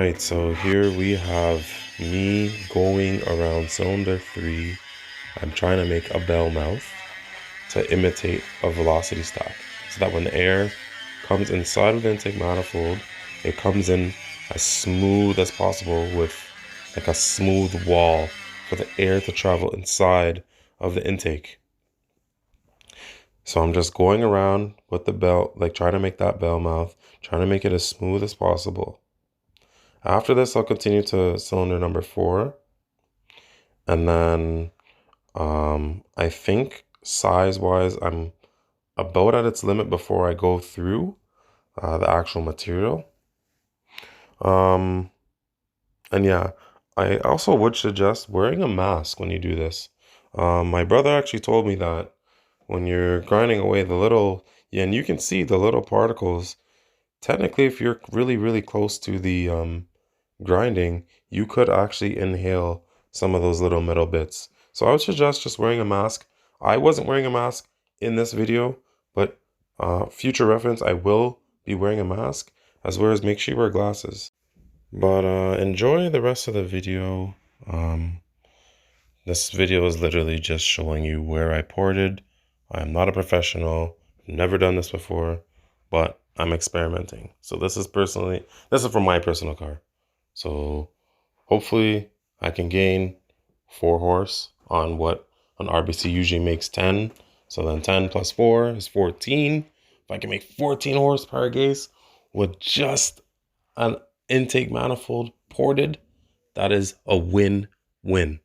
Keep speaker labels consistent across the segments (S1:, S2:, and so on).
S1: Alright, so here we have me going around cylinder 3. I'm trying to make a bell mouth to imitate a velocity stack, so that when the air comes inside of the intake manifold, it comes in as smooth as possible with like a smooth wall for the air to travel inside of the intake. So I'm just going around with the bell, like trying to make that bell mouth, trying to make it as smooth as possible. After this, I'll continue to cylinder number 4. And then I think size-wise, I'm about at its limit before I go through the actual material. And yeah, I also would suggest wearing a mask when you do this. My brother actually told me that when you're grinding away the little, yeah, and you can see the little particles, technically if you're really, really close to the grinding, you could actually inhale some of those little metal bits. So I would suggest just wearing a mask. I wasn't wearing a mask in this video, but future reference, I will be wearing a mask, as well as make sure you wear glasses. But enjoy the rest of the video. This video is literally just showing you where I ported. I'm not a professional, never done this before, but I'm experimenting. So this is from my personal car. So hopefully I can gain 4 horse on what an RBC usually makes 10. So then 10 plus 4 is 14. If I can make 14 horsepower gas with just an intake manifold ported, that is a win-win.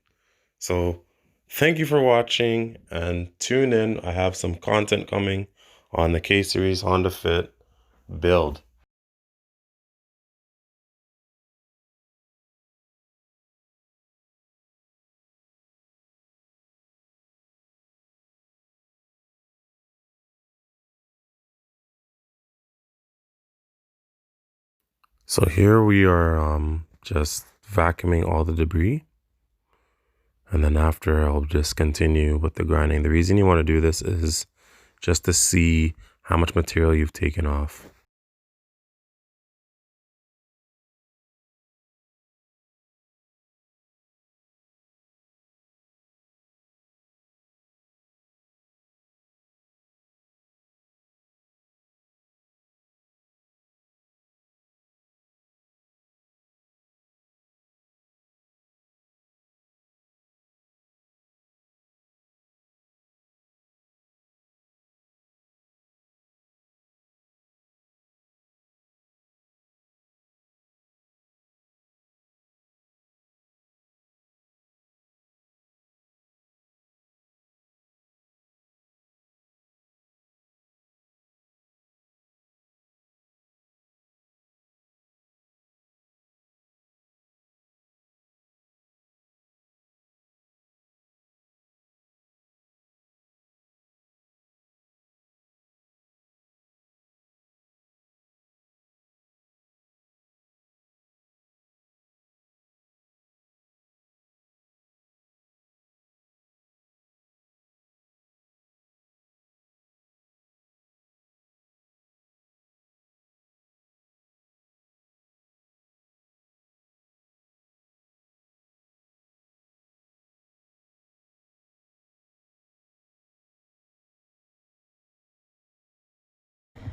S1: So thank you for watching and tune in. I have some content coming on the K-Series Honda Fit build. So here we are just vacuuming all the debris. And then after, I'll just continue with the grinding. The reason you want to do this is just to see how much material you've taken off.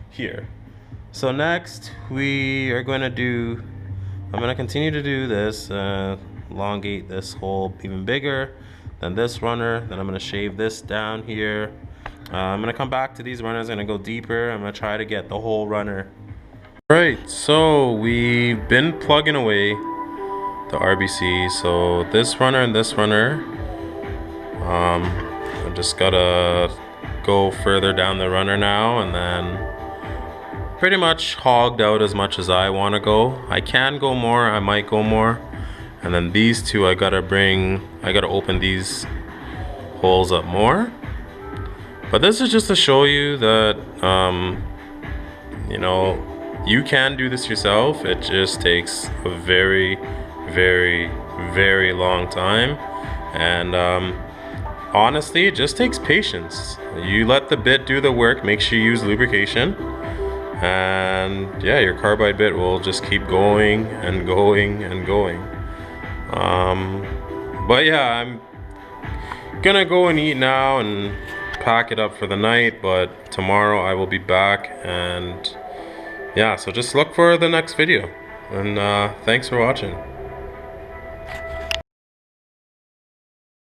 S1: Here. So next we are going to do, I'm going to continue to do this, elongate this hole even bigger than this runner. Then I'm going to shave this down here. I'm going to come back to these runners. I'm going to go deeper. I'm going to try to get the whole runner. Alright, so we've been plugging away the RBC. So this runner and this runner, I just gotta go further down the runner now, and then pretty much hogged out as much as I want to go. I can go more, I might go more. And then these two, I gotta open these holes up more. But this is just to show you that, you know, you can do this yourself. It just takes a very, very, very long time. And honestly, it just takes patience. You let the bit do the work, make sure you use lubrication. and yeah, your carbide bit will just keep going and going and going. But yeah, I'm gonna go and eat now and pack it up for the night, but tomorrow I will be back, and yeah, so just look for the next video, and thanks for watching.